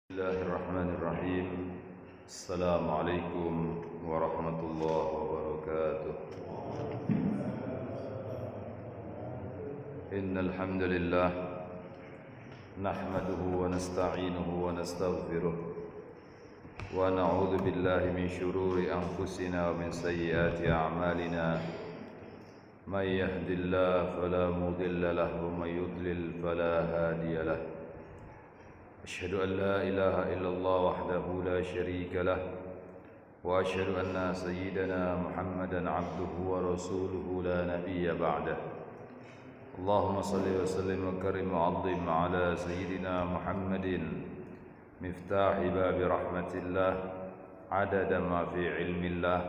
Bismillahirrahmanirrahim. Assalamualaikum warahmatullahi wabarakatuh. Innal hamdalillah nahmaduhu wa nasta'inuhu wa nastaghfiruh wa na'udzu billahi min shururi anfusina wa min sayyiati a'malina. May yahdihillahu fala mudilla lahu wa may yudlil fala hadiya lahu. أشهد أن لا إله إلا الله وحده لا شريك له وأشهد أن سيدنا محمدا عبده ورسوله لا نبي بعده اللهم صل وسلم وكرم وعظم على سيدنا محمد مفتاح باب رحمة الله عدد ما في علم الله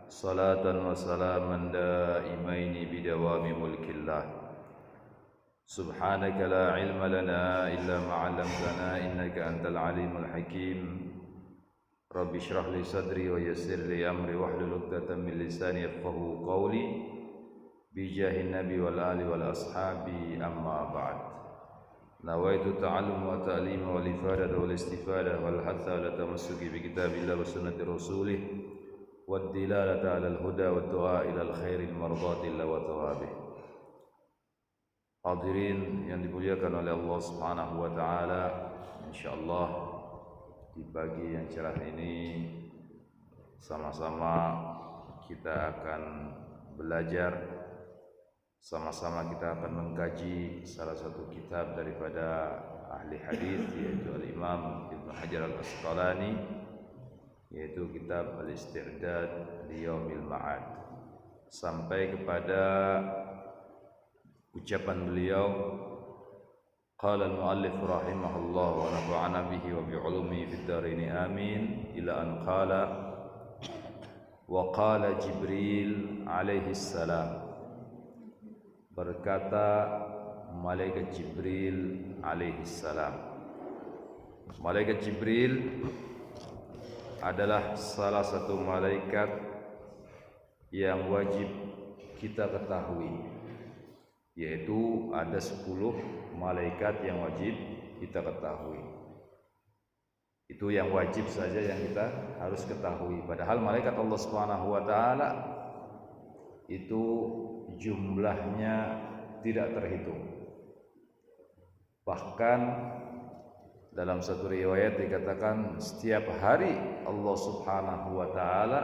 صلاة وسلاما دائمين بدوام ملك الله سبحانك لا علم لنا إلا ما علمتنا إنك أنت العليم الحكيم رب اشرح لي صدري ويسر لي أمري واحلل عقدة من لساني يفقهوا قولي بجاه النبي والآل والأصحاب أما بعد نويت التعلم والتعليم والإفادة والاستفادة والحث على التمسك بكتاب الله وسنة رسوله والدلالة على الهدى والدعاء إلى الخير المرضاة الله وثوابه. Hadirin yang dimuliakan oleh Allah Subhanahu wa taala, insyaallah di pagi yang cerah ini sama-sama kita akan belajar, sama-sama kita akan mengkaji salah satu kitab daripada ahli hadis yaitu Al-Imam Ibnu Hajar Al-Asqalani, yaitu kitab Al-Isti'dad li Yaumil Ma'ad, sampai kepada ucapan beliau, qala al-muallif rahimahullah wa nafa'ana bihi wa bi ulumihi fid dharain amin, ila an qala wa qala Jibril alaihi salam, berkata malaikat Jibril alaihi salam. Malaikat Jibril adalah salah satu malaikat yang wajib kita ketahui, yaitu ada 10 malaikat yang wajib kita ketahui. Itu yang wajib saja yang kita harus ketahui. Padahal malaikat Allah Subhanahu wa taala itu jumlahnya tidak terhitung. Bahkan dalam satu riwayat dikatakan setiap hari Allah Subhanahu wa taala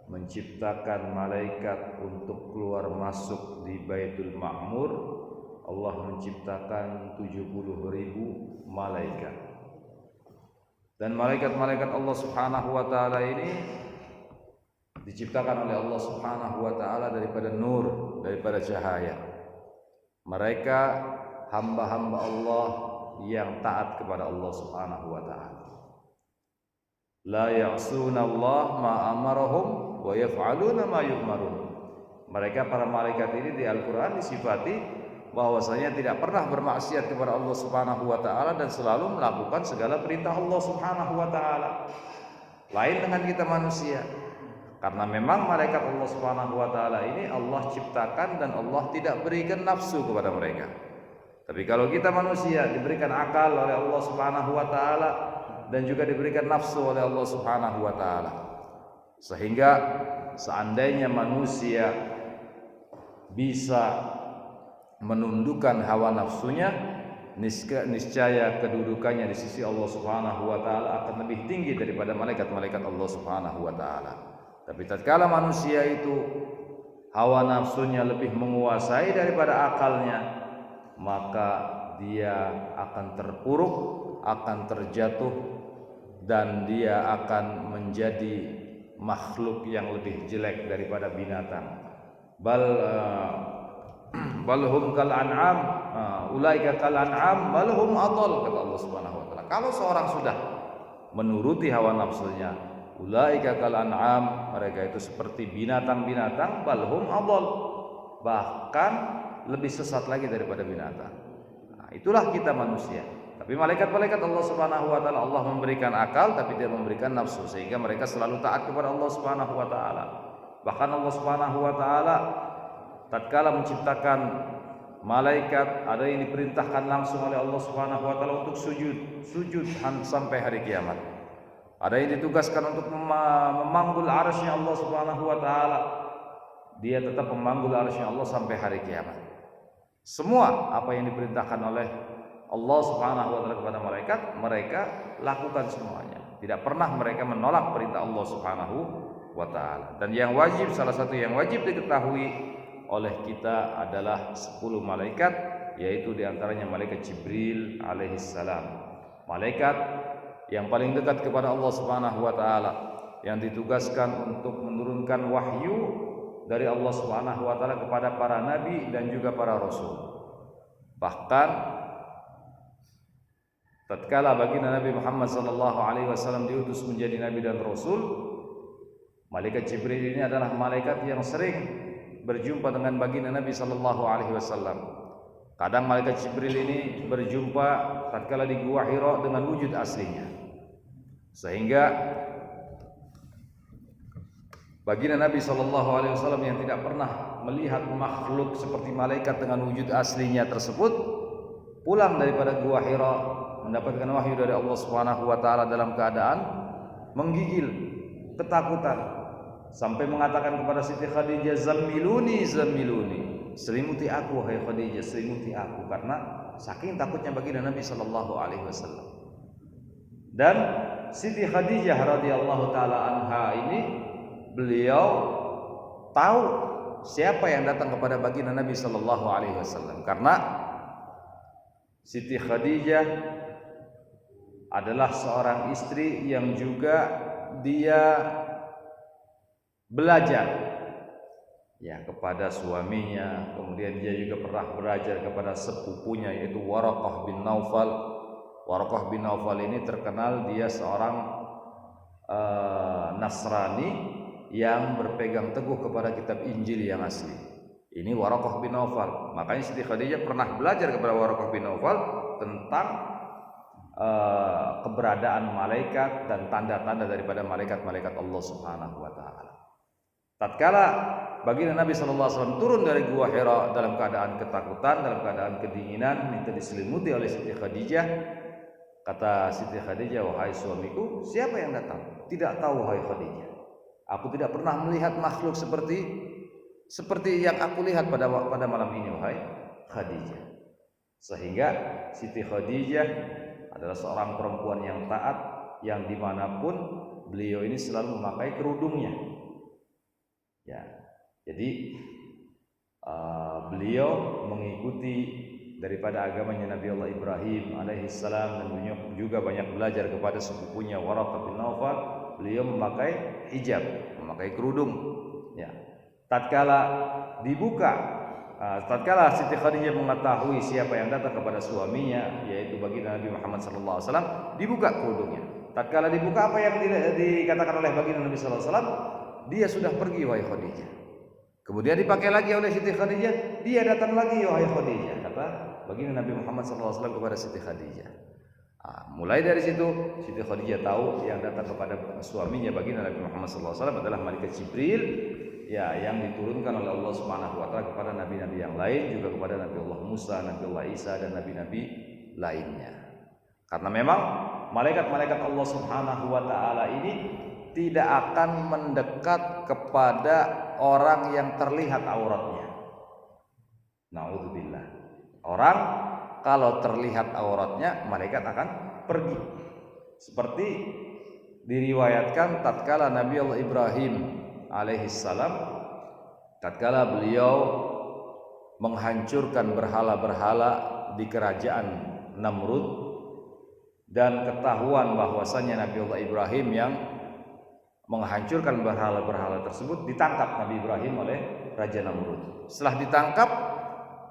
menciptakan malaikat untuk keluar masuk di Baitul Ma'mur. Allah menciptakan 70.000 malaikat. Dan malaikat-malaikat Allah Subhanahu wa taala ini diciptakan oleh Allah Subhanahu wa taala daripada nur, daripada cahaya. Mereka hamba-hamba Allah yang taat kepada Allah Subhanahu wa taala. La ya'suna Allah ma amarahum wa yaf'aluna ma yu'marun. Mereka para malaikat ini di Al-Qur'an disifati bahwasanya tidak pernah bermaksiat kepada Allah Subhanahu wa taala dan selalu melakukan segala perintah Allah Subhanahu wa taala. Lain dengan kita manusia. Karena memang malaikat Allah Subhanahu wa taala ini Allah ciptakan dan Allah tidak berikan nafsu kepada mereka. Tapi kalau kita manusia diberikan akal oleh Allah Subhanahu wa taala dan juga diberikan nafsu oleh Allah Subhanahu wa taala. Sehingga seandainya manusia bisa menundukkan hawa nafsunya, niscaya kedudukannya di sisi Allah Subhanahu wa taala akan lebih tinggi daripada malaikat-malaikat Allah Subhanahu wa taala. Tapi tatkala manusia itu hawa nafsunya lebih menguasai daripada akalnya, maka dia akan terpuruk, akan terjatuh, dan dia akan menjadi makhluk yang lebih jelek daripada binatang. Balhum kal an'am, ulaika kal an'am balhum adall, kata Allah Subhanahu wa taala. Kalau seorang sudah menuruti hawa nafsunya, ulaika kal an'am, mereka itu seperti binatang-binatang, balhum adall, bahkan lebih sesat lagi daripada binatang. Nah, itulah kita manusia. Tapi malaikat-malaikat Allah Subhanahu wa taala Allah memberikan akal tapi tidak memberikan nafsu, sehingga mereka selalu taat kepada Allah Subhanahu wa taala. Bahkan Allah Subhanahu wa taala tatkala menciptakan malaikat, ada yang diperintahkan langsung oleh Allah Subhanahu wa taala untuk sujud sampai hari kiamat. Ada yang ditugaskan untuk memanggul arsy Allah Subhanahu wa taala. Dia tetap memanggul arsy Allah sampai hari kiamat. Semua apa yang diperintahkan oleh Allah Subhanahu wa taala kepada malaikat, mereka lakukan semuanya. Tidak pernah mereka menolak perintah Allah Subhanahu wa taala. Dan yang wajib, salah satu yang wajib diketahui oleh kita adalah 10 malaikat, yaitu diantaranya malaikat Jibril alaihissalam, malaikat yang paling dekat kepada Allah Subhanahu wa taala, yang ditugaskan untuk menurunkan wahyu dari Allah Subhanahu wa taala kepada para nabi dan juga para rasul. Bahkan tatkala baginda Nabi Muhammad sallallahu alaihi wasallam diutus menjadi nabi dan rasul, malaikat Jibril ini adalah malaikat yang sering berjumpa dengan baginda Nabi sallallahu alaihi wasallam. Kadang malaikat Jibril ini berjumpa tatkala di Gua Hira dengan wujud aslinya. Sehingga baginda Nabi sallallahu alaihi wasallam yang tidak pernah melihat makhluk seperti malaikat dengan wujud aslinya tersebut, pulang daripada Gua Hira mendapatkan wahyu dari Allah Subhanahu wa taala dalam keadaan menggigil, ketakutan, sampai mengatakan kepada Siti Khadijah, "Zammiluni, zammiluni." Selimuti aku wahai Khadijah, selimuti aku, karena saking takutnya baginda Nabi sallallahu alaihi wasallam. Dan Siti Khadijah radhiyallahu taala anha ini, beliau tahu siapa yang datang kepada baginda Nabi sallallahu alaihi wasallam, karena Siti Khadijah adalah seorang istri yang juga dia belajar ya kepada suaminya, kemudian dia juga pernah belajar kepada sepupunya yaitu Waraqah bin Naufal. Waraqah bin Naufal ini terkenal dia seorang Nasrani yang berpegang teguh kepada kitab Injil yang asli. Ini Waraqah bin Naufal. Makanya Siti Khadijah pernah belajar kepada Waraqah bin Naufal tentang keberadaan malaikat dan tanda-tanda daripada malaikat-malaikat Allah Subhanahu wa taala. Tatkala baginda Nabi sallallahu alaihi wasallam turun dari Gua Hira dalam keadaan ketakutan, dalam keadaan kedinginan, minta diselimuti oleh Siti Khadijah. Kata Siti Khadijah, "Wahai suamiku, siapa yang datang?" "Tidak tahu wahai Khadijah. Aku tidak pernah melihat makhluk seperti yang aku lihat pada malam ini wahai Khadijah." Sehingga Siti Khadijah adalah seorang perempuan yang taat, yang dimanapun beliau ini selalu memakai kerudungnya. Ya, jadi beliau mengikuti daripada agamanya Nabi Allah Ibrahim alaihissalam, dan beliau juga banyak belajar kepada sepupunya Waraqah bin Naufal. Beliau memakai hijab, memakai kerudung. Ya, tatkala Siti Khadijah mengetahui siapa yang datang kepada suaminya, yaitu baginda Nabi Muhammad sallallahu alaihi wasallam, dibuka kerudungnya. Tatkala dibuka, apa yang dikatakan oleh baginda Nabi sallallahu alaihi wasallam? Dia sudah pergi wahai Khadijah. Kemudian dipakai lagi oleh Siti Khadijah, dia datang lagi wahai Khadijah, kata baginda Nabi Muhammad SAW kepada Siti Khadijah. Mulai dari situ Siti Khadijah tahu yang datang kepada suaminya baginda Nabi Muhammad SAW adalah malaikat Jibril, ya, yang diturunkan oleh Allah Subhanahu wa taala kepada nabi-nabi yang lain, juga kepada Nabi Allah Musa, Nabi Allah Isa, dan nabi-nabi lainnya. Karena memang malaikat-malaikat Allah Subhanahu wa taala ini tidak akan mendekat kepada orang yang terlihat auratnya. Na'udzubillah. Orang kalau terlihat auratnya, malaikat akan pergi. Seperti diriwayatkan tatkala Nabi Allah Ibrahim alaihissalam, tatkala beliau menghancurkan berhala-berhala di kerajaan Namrud, dan ketahuan bahwasanya Nabi Allah Ibrahim yang menghancurkan berhala-berhala tersebut, ditangkap Nabi Ibrahim oleh Raja Namrud. Setelah ditangkap,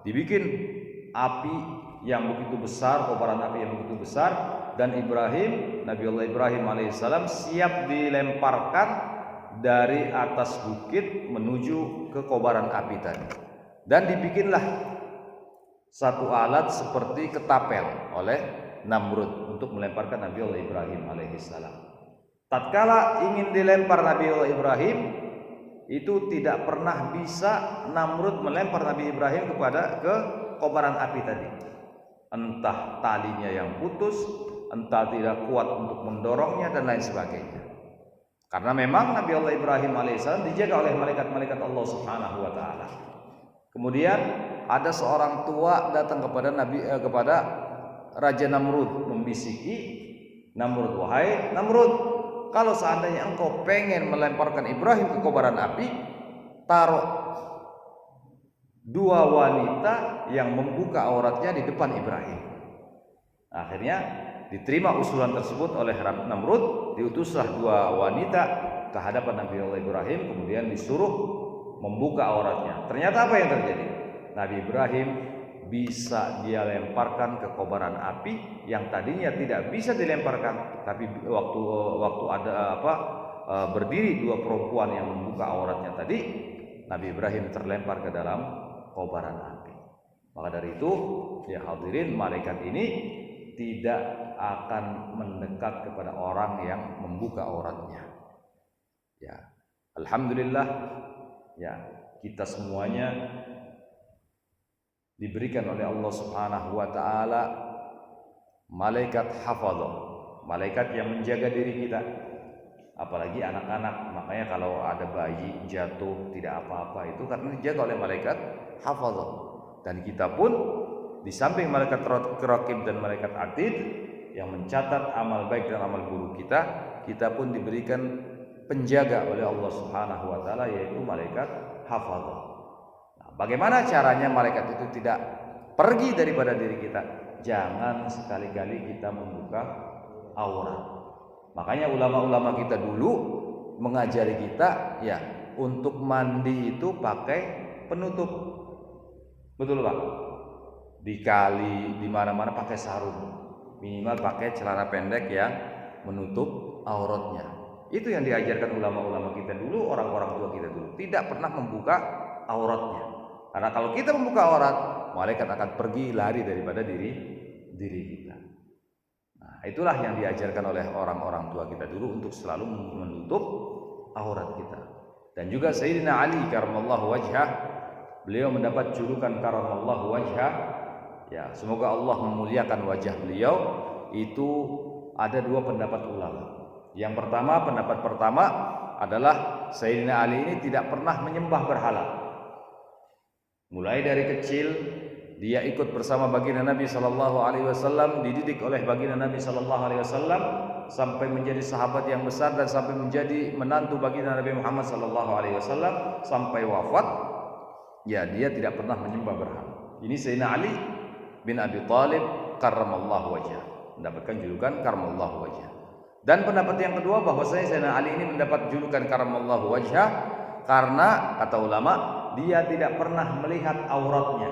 dibikin api yang begitu besar, kobaran api yang begitu besar, dan Nabi Allah Ibrahim alaihissalam siap dilemparkan dari atas bukit menuju ke kobaran api tadi. Dan dibikinlah satu alat seperti ketapel oleh Namrud untuk melemparkan Nabi Allah Ibrahim alaihissalam. Tatkala ingin dilempar Nabi Allah Ibrahim, itu tidak pernah bisa Namrud melempar Nabi Ibrahim ke kobaran api tadi. Entah talinya yang putus, entah tidak kuat untuk mendorongnya dan lain sebagainya. Karena memang Nabi Allah Ibrahim alaihissalam dijaga oleh malaikat-malaikat Allah Subhanahu wa taala. Kemudian ada seorang tua datang kepada Raja Namrud, membisiki Namrud, "Wahai Namrud, kalau seandainya engkau pengen melemparkan Ibrahim ke kobaran api, taruh 2 wanita yang membuka auratnya di depan Ibrahim." Akhirnya diterima usulan tersebut oleh Namrud, diutuslah 2 wanita ke hadapan Nabi Allah Ibrahim, kemudian disuruh membuka auratnya. Ternyata apa yang terjadi? Nabi Ibrahim bisa dia lemparkan ke kobaran api yang tadinya tidak bisa dilemparkan, tapi waktu ada berdiri 2 perempuan yang membuka auratnya tadi, Nabi Ibrahim terlempar ke dalam kobaran api. Maka dari itu, ya hadirin, malaikat ini tidak akan mendekat kepada orang yang membuka auratnya. Ya, alhamdulillah, ya kita semuanya diberikan oleh Allah Subhanahu wa taala malaikat hafadzah, malaikat yang menjaga diri kita. Apalagi anak-anak, makanya kalau ada bayi jatuh tidak apa-apa itu karena dijaga oleh malaikat hafadzah. Dan kita pun di samping malaikat raqib dan malaikat atid yang mencatat amal baik dan amal buruk kita, kita pun diberikan penjaga oleh Allah Subhanahu wa taala, yaitu malaikat hafadzah. Nah, bagaimana caranya malaikat itu tidak pergi daripada diri kita? Jangan sekali-kali kita membuka aurat. Makanya ulama-ulama kita dulu mengajari kita, ya, untuk mandi itu pakai penutup. Betul Pak? Di kali, di mana-mana pakai sarung. Minimal pakai celana pendek yang menutup auratnya. Itu yang diajarkan ulama-ulama kita dulu, orang-orang tua kita dulu. Tidak pernah membuka auratnya. Karena kalau kita membuka aurat, malaikat akan pergi lari daripada diri kita. Nah, itulah yang diajarkan oleh orang-orang tua kita dulu untuk selalu menutup aurat kita. Dan juga Sayyidina Ali karramallahu wajhah, beliau mendapat julukan karramallahu wajhah. Ya, semoga Allah memuliakan wajah beliau. Itu ada 2 pendapat ulama. Yang pertama, pendapat pertama adalah Sayyidina Ali ini tidak pernah menyembah berhala. Mulai dari kecil dia ikut bersama baginda Nabi sallallahu alaihi wasallam, dididik oleh baginda Nabi sallallahu alaihi wasallam sampai menjadi sahabat yang besar dan sampai menjadi menantu baginda Nabi Muhammad sallallahu alaihi wasallam sampai wafat. Ya, dia tidak pernah menyembah berhala. Ini Sayyidina Ali bin Abi Thalib karramallahu wajhah, mendapatkan julukan karramallahu wajhah. Dan pendapat yang kedua bahwasanya Sayyidina Ali ini mendapat julukan karramallahu wajhah karena kata ulama dia tidak pernah melihat auratnya.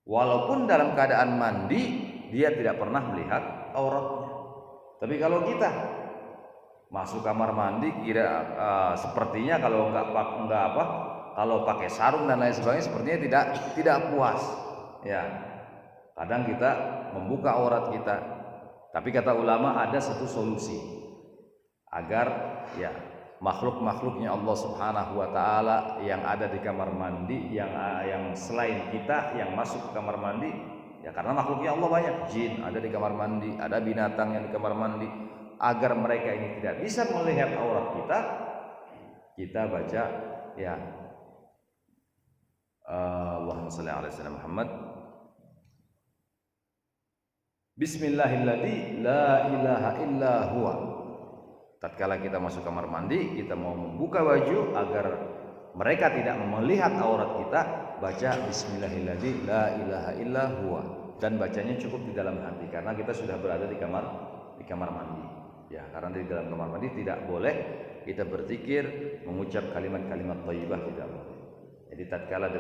Walaupun dalam keadaan mandi, dia tidak pernah melihat auratnya. Tapi kalau kita masuk kamar mandi, sepertinya kalau kalau pakai sarung dan lain sebagainya, sepertinya tidak puas. Ya, kadang kita membuka aurat kita. Tapi kata ulama ada satu solusi agar ya makhluk-makhluknya Allah Subhanahu wa taala yang ada di kamar mandi, yang selain kita yang masuk ke kamar mandi, ya karena makhluknya Allah banyak, jin ada di kamar mandi, ada binatang yang di kamar mandi, agar mereka ini tidak bisa melihat aurat kita baca ya Allahumma shalli ala sayyidina Muhammad, Bismillahilladzi la ilaha illa huwa. Tatkala kita masuk kamar mandi, kita mau membuka baju agar mereka tidak melihat aurat kita, baca Bismillahilladzi la ilaha illa huwa, dan bacanya cukup di dalam hati karena kita sudah berada di kamar mandi. Ya, karena di dalam kamar mandi tidak boleh kita berzikir, mengucap kalimat-kalimat thayyibah, tidak boleh. Jadi tatkala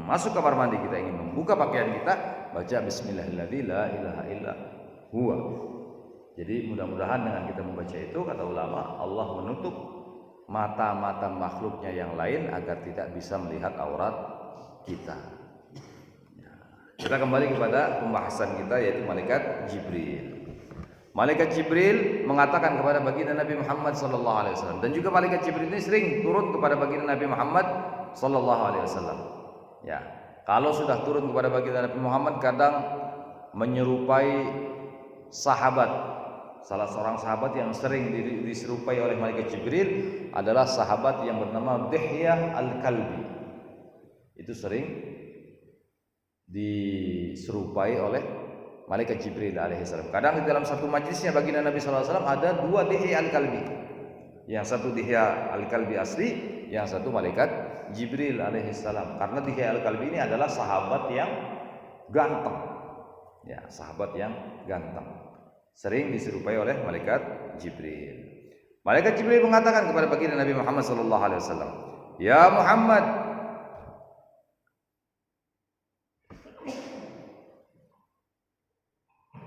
masuk kamar mandi kita ingin membuka pakaian kita, baca Bismillahilladzi la ilaha illa huwa. Jadi mudah-mudahan dengan kita membaca itu, kata ulama, Allah menutup mata-mata makhluknya yang lain agar tidak bisa melihat aurat kita. Kita kembali kepada pembahasan kita, yaitu malaikat Jibril. Malaikat Jibril mengatakan kepada baginda Nabi Muhammad sallallahu alaihi wasallam, dan juga malaikat Jibril ini sering turun kepada baginda Nabi Muhammad sallallahu alaihi wasallam. Ya, Kalau sudah turun kepada baginda Nabi Muhammad, kadang menyerupai sahabat. Salah seorang sahabat yang sering diserupai oleh malaikat Jibril adalah sahabat yang bernama Dihyah Al-Kalbi. Itu sering diserupai oleh malaikat Jibril alaihissalam. Kadang di dalam satu majlisnya baginda Nabi SAW ada dua Dihyah Al-Kalbi. Yang satu Dihyah Al-Kalbi asli, yang satu malaikat Jibril alaihissalam. Karena Dihyah Al-Kalbi ini adalah sahabat yang ganteng. Ya, sahabat yang ganteng. Sering diserupai oleh malaikat Jibril. Malaikat Jibril mengatakan kepada baginda Nabi Muhammad SAW, "Ya Muhammad,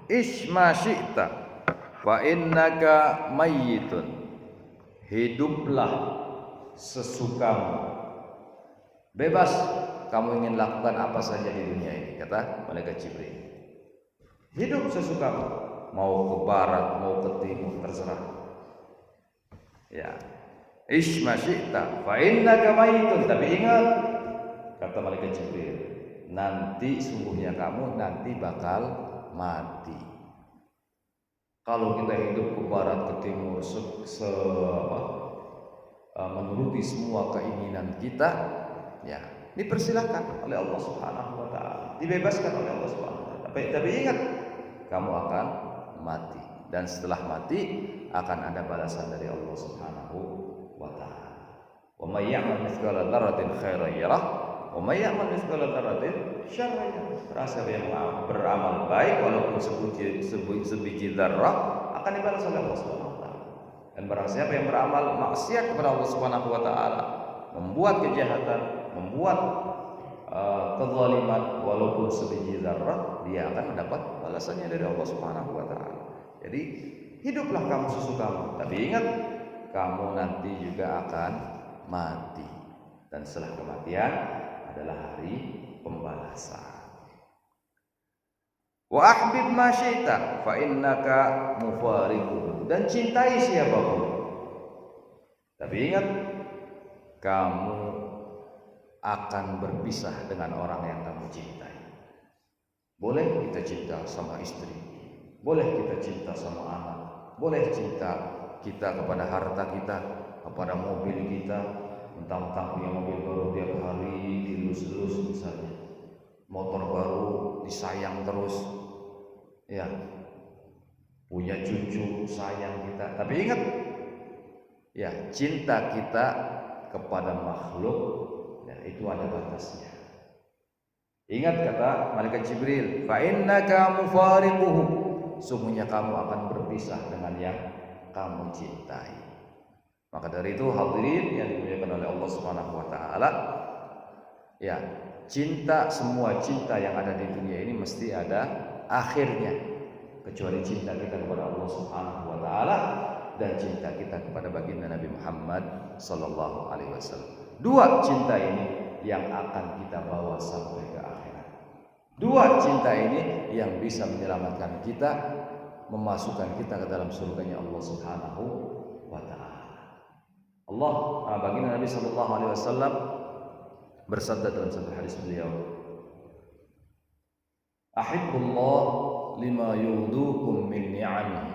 ish ma syi'ta fa innaka mayyitun." Hiduplah sesukamu. Bebas kamu ingin lakukan apa saja di dunia ini, kata malaikat Jibril. Hidup sesukamu, mau ke barat, mau ke timur, terserah. Ya. Ish ma syi'ta fa innaka mayyitun. Tapi ingat, kata malaikat Jibril, nanti sungguhnya kamu nanti bakal mati. Kalau kita hidup ke barat ke timur menuruti semua keinginan kita, ya dipersilahkan oleh Allah Subhanahu wa taala, dibebaskan oleh Allah Subhanahu wa taala. Tapi ingat, kamu akan mati, dan setelah mati akan ada balasan dari Allah Subhanahu wa taala. Wa may ya'mal mithqala dzarratin khairan yarah wa may ya'mal mithqala dzarratin syarran yarah. Siapa yang beramal baik walaupun sebiji dzarrah akan dibalas oleh Allah Subhanahu wa taala. Dan barang siapa yang beramal maksiat kepada Allah Subhanahu wa taala, membuat kejahatan, membuat kezaliman walaupun sebiji dzarrah, dia akan mendapat balasannya dari Allah Subhanahu wa taala. Jadi hiduplah kamu sesukamu, tapi ingat kamu nanti juga akan mati, dan setelah kematian adalah hari pembalasan. Wa ahbib ma syi'ta fa innaka mufariquhu. Dan cintai siapapun. Tapi ingat, kamu akan berpisah dengan orang yang kamu cintai. Boleh kita cinta sama istri, boleh kita cinta sama anak, boleh cinta kita kepada harta kita, kepada mobil kita, mentang-mentang punya mobil baru tiap hari dilus-lus misalnya, motor baru disayang terus, ya, punya cucu sayang kita. Tapi ingat, ya, cinta kita kepada makhluk, ya, itu ada batasnya. Ingat kata malaikat Jibril, fa innaka mufariquhu, sungguhnya kamu akan berpisah dengan yang kamu cintai. Maka dari itu hadirin yang dimuliakan oleh Allah Subhanahu wa taala, ya, cinta, semua cinta yang ada di dunia ini mesti ada akhirnya, kecuali cinta kita kepada Allah Subhanahu wa taala dan cinta kita kepada baginda Nabi Muhammad sallallahu alaihi wasallam. Dua cinta ini yang akan kita bawa sampai ke akhirat. Dua cinta ini yang bisa menyelamatkan kita, memasukkan kita ke dalam surganya Allah Subhanahu wa taala. Allah, baginda Nabi sallallahu alaihi wasallam bersabda dalam satu hadis beliau, "Ahibbullah lima yudukum min ni'amihi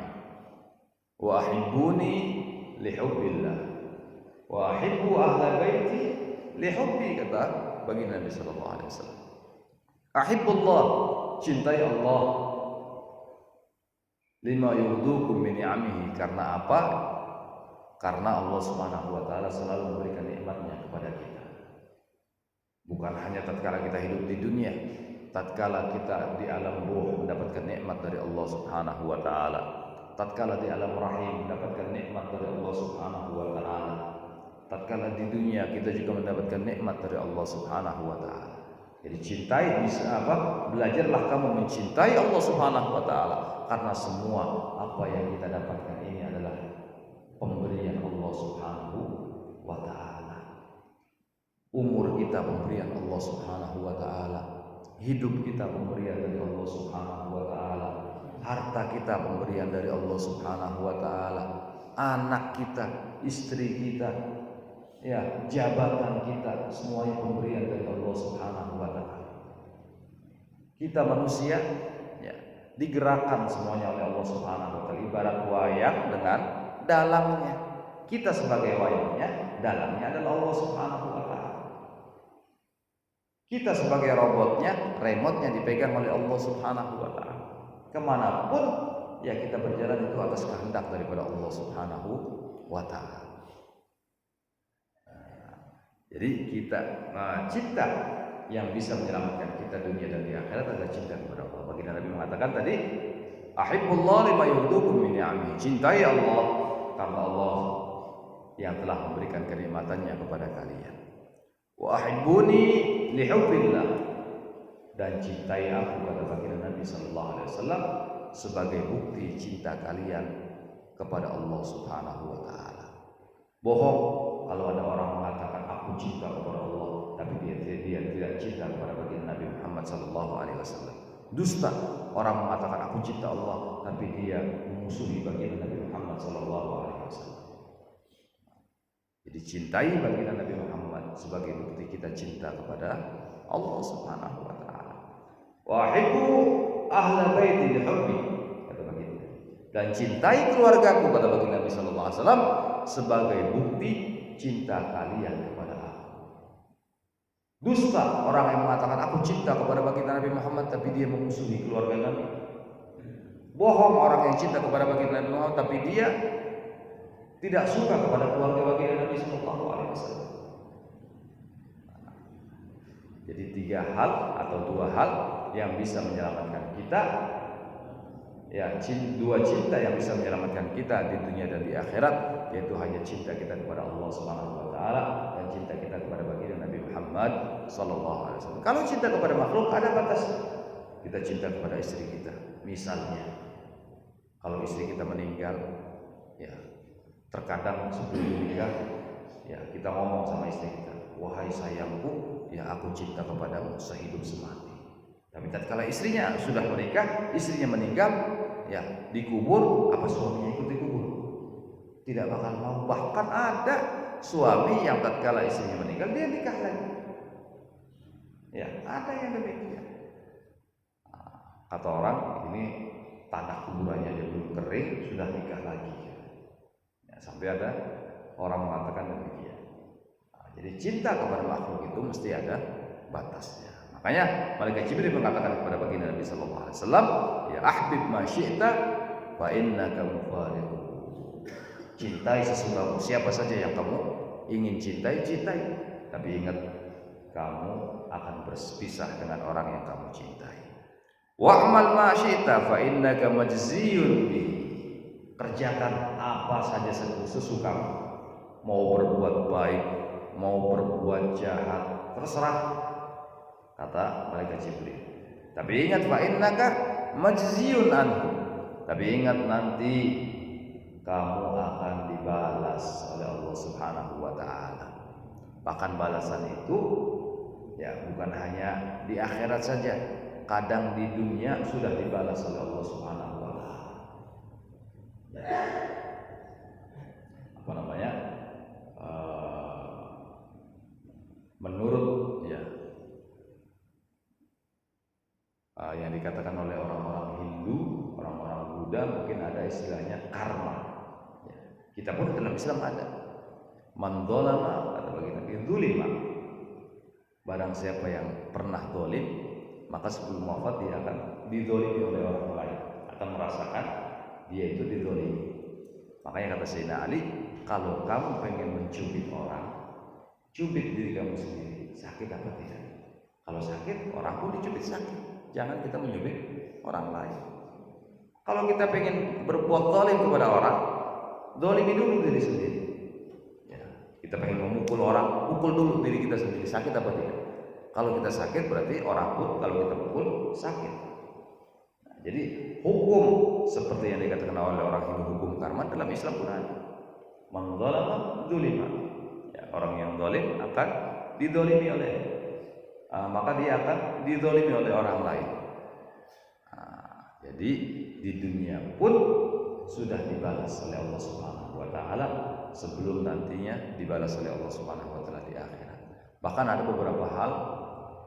wa ahibbuni li hubbillah wa ahibbu ahla baiti li hubbi," kata baginda Nabi sallallahu alaihi wasallam. Ahibbullah, cintai Allah, lima yudukum min ni'amihi, karena apa? Karena Allah Subhanahu wa taala selalu memberikan nikmatnya kepada kita. Bukan hanya tatkala kita hidup di dunia, tatkala kita di alam ruh mendapatkan nikmat dari Allah Subhanahu wa taala, tatkala di alam rahim mendapatkan nikmat dari Allah Subhanahu wa taala, tatkala di dunia kita juga mendapatkan nikmat dari Allah Subhanahu wa taala. Jadi cintai, bisa apa? Belajarlah kamu mencintai Allah Subhanahu wa taala, karena semua apa yang kita dapatkan ini adalah pemberian Allah Subhanahu wa taala. Umur kita pemberian Allah Subhanahu wa taala, hidup kita pemberian dari Allah Subhanahu wa taala, harta kita pemberian dari Allah Subhanahu wa taala, anak kita, istri kita, ya, jabatan kita, semuanya pemberian dari Allah Subhanahu wa taala. kita manusia ya digerakkan semuanya oleh Allah Subhanahu wa taala, ibarat wayang dengan dalangnya. Kita sebagai wayangnya, dalangnya adalah Allah Subhanahu wa taala. Kita sebagai robotnya, remote-nya dipegang oleh Allah Subhanahu wa taala. Kemanapun ya kita berjalan itu atas kehendak daripada Allah Subhanahu wa taala. Jadi kita cinta yang bisa menyelamatkan kita dunia dan di akhirat adalah cinta kepada Allah. Baginda Nabi mengatakan tadi, ahibbullah lima yuhdukum min ni'amihi. Cintai Allah karena Allah yang telah memberikan kenikmatannya kepada kalian. Wa ahibbuni lihubbillah, dan cintai aku, kata baginda Nabi sallallahu alaihi wasallam, sebagai bukti cinta kalian kepada Allah Subhanahu wa taala. Bohong kalau ada orang mengatakan aku cinta kepada Allah tapi dia tidak cinta kepada baginda Nabi Muhammad sallallahu alaihi wasallam. Dusta orang mengatakan aku cinta Allah tapi dia memusuhi baginda Nabi Muhammad sallallahu alaihi wasallam. Jadi cintai baginda Nabi Muhammad sebagai bukti kita cinta kepada Allah Subhanahu wa taala. Wa hibbu ahla baiti lihubbi, kata baginda. Dan cintai keluargaku, kata baginda Nabi sallallahu alaihi wasallam, sebagai bukti cinta kalian kepada aku. Dusta orang yang mengatakan aku cinta kepada baginda Nabi Muhammad tapi dia memusuhi keluarga Nabi. Bohong orang yang cinta kepada baginda Nabi Muhammad tapi dia tidak suka kepada keluarga baginda Nabi sallallahu alaihi wasallam. Jadi tiga hal atau dua hal yang bisa menyelamatkan kita, ya dua cinta yang bisa menyelamatkan kita di dunia dan di akhirat, yaitu hanya cinta kita kepada Allah Subhanahu wa taala dan cinta kita kepada baginda Nabi Muhammad sallallahu alaihi wasallam. Kalau cinta kepada makhluk ada batas. Kita cinta kepada istri kita, misalnya kalau istri kita meninggal, ya terkadang sebelum menikah, ya kita ngomong sama istri kita, wahai sayangku, ya aku cinta kepadamu sehidup semati. Tapi tatkala istrinya sudah menikah, istrinya meninggal, ya dikubur, apa suaminya ikut dikubur? Tidak bakal mau. Bahkan ada suami yang tatkala istrinya meninggal dia nikah lagi. Ya, ada yang demikian. Kata orang, ini tanah kuburannya dia belum kering sudah nikah lagi. Ya, sampai ada orang mengatakan demikian. Jadi cinta kepada makhluk itu mesti ada batasnya. Makanya malaikat Jibril mengatakan kepada baginda Nabi sallallahu alaihi wasallam, ya ahbib ma syi'ta fa innaka mufariqu. Cintai sesuatu, siapa saja yang kamu ingin cintai, cintai. Tapi ingat, kamu akan berpisah dengan orang yang kamu cintai. Wa'mal ma syi'ta fa innaka majziyun bihi. Kerjakan apa saja sesukamu. Mau berbuat baik, mau berbuat jahat, terserah, kata malaikat Jibril. Tapi ingat, fa innaka majziyun anhu. Tapi ingat, nanti kamu akan dibalas oleh Allah Subhanahu wa taala. Bahkan balasan itu ya bukan hanya di akhirat saja, kadang di dunia sudah dibalas oleh Allah Subhanahu wa taala. Apa namanya? Menurut ya yang dikatakan oleh orang-orang Hindu, orang-orang Buddha, mungkin ada istilahnya karma. Ya. Kita pun dalam Islam ada. Man dzalama, kata baginda Nabi, dzulima. Barang siapa yang pernah dolim, maka sebelum wafat dia akan didolimi oleh orang lain, akan merasakan dia itu didolimi. Makanya kata Sayyidina Ali, kalau kamu pengen mencubit orang, cubit diri kamu sendiri. Sakit apa tidak? Kalau sakit, orang pun dicubit sakit. Jangan kita mencubit orang lain. Kalau kita pengen berbuat zalim kepada orang, zalimi dulu diri sendiri. Ya, kita pengen memukul orang, pukul dulu diri kita sendiri. Sakit apa tidak? Kalau kita sakit berarti orang pun kalau kita pukul sakit. Nah, jadi hukum seperti yang dikatakan oleh orang Hindu, hukum karma dalam Islam pun ada. Man dzalama dzulima. Ya, orang yang zalim akan didolimi oleh maka dia akan didolimi oleh orang lain. Jadi di dunia pun sudah dibalas oleh Allah Subhanahu wa taala sebelum nantinya dibalas oleh Allah Subhanahu wa taala di akhirat. Bahkan ada beberapa hal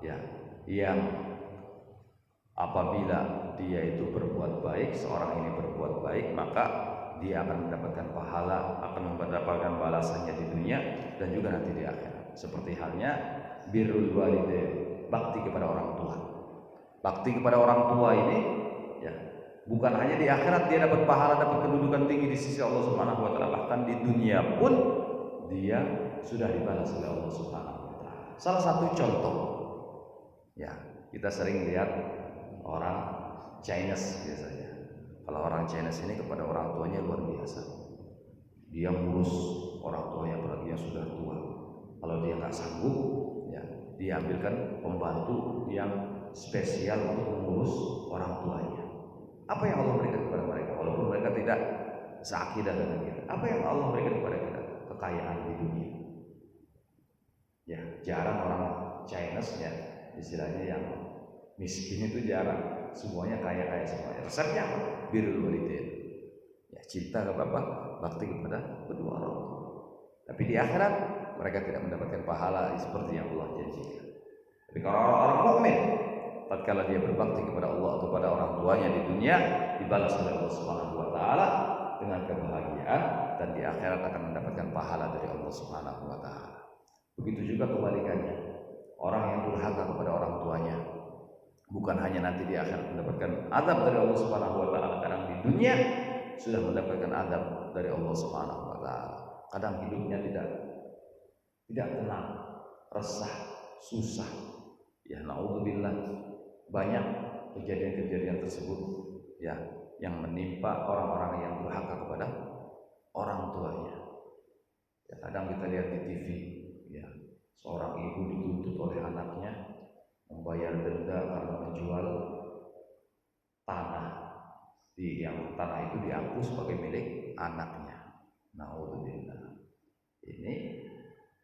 ya yang apabila dia itu berbuat baik, seorang ini berbuat baik, maka dia akan mendapatkan pahala, akan mendapatkan balasannya di dunia dan juga nanti di akhirat. Seperti halnya birrul walidain, bakti kepada orang tua. Bakti kepada orang tua ini ya, bukan hanya di akhirat dia dapat pahala, dapat kedudukan tinggi di sisi Allah Subhanahu wa taala, bahkan di dunia pun dia sudah dibalas oleh Allah Subhanahu wa taala. Salah satu contoh ya, kita sering lihat orang Chinese biasanya. Kalau orang Chinese ini kepada orang tuanya luar biasa. Dia ngurus orang tuanya apalagi yang sudah tua. Kalau dia nggak sanggup, ya dia ambilkan pembantu yang spesial untuk mengurus orang tuanya. Apa yang Allah berikan kepada mereka? Walaupun mereka tidak seakidah dengan kita. Apa yang Allah berikan kepada kita? Kekayaan di dunia. Ya, jarang orang Chinese ya, istilahnya yang miskin itu jarang. Semuanya kaya-kaya semuanya. Resepnya apa? Birrul walidain. Ya, cinta ke bapak, bakti kepada kedua orang tua. Tapi di akhirat mereka tidak mendapatkan pahala seperti yang Allah janjikan. Tapi kalau orang mukmin, tatkala dia berbakti kepada Allah atau kepada orang tuanya di dunia, dibalas oleh Allah Subhanahu wa taala dengan kebahagiaan, dan di akhirat akan mendapatkan pahala dari Allah Subhanahu wa taala. Begitu juga kebalikannya. Orang yang durhaka kepada orang tuanya, bukan hanya nanti di akhirat mendapatkan azab dari Allah Subhanahu wa taala, kadang di dunia sudah mendapatkan azab dari Allah Subhanahu wa taala. Kadang hidupnya tidak tenang, resah, susah. Ya naudzubillah, banyak kejadian-kejadian tersebut ya yang menimpa orang-orang yang durhaka kepada orang tuanya. Ya, kadang kita lihat di TV ya, seorang ibu dituntut oleh anaknya membayar denda karena menjual tanah, yang tanah itu diaku sebagai milik anaknya. Naudzubillah, ini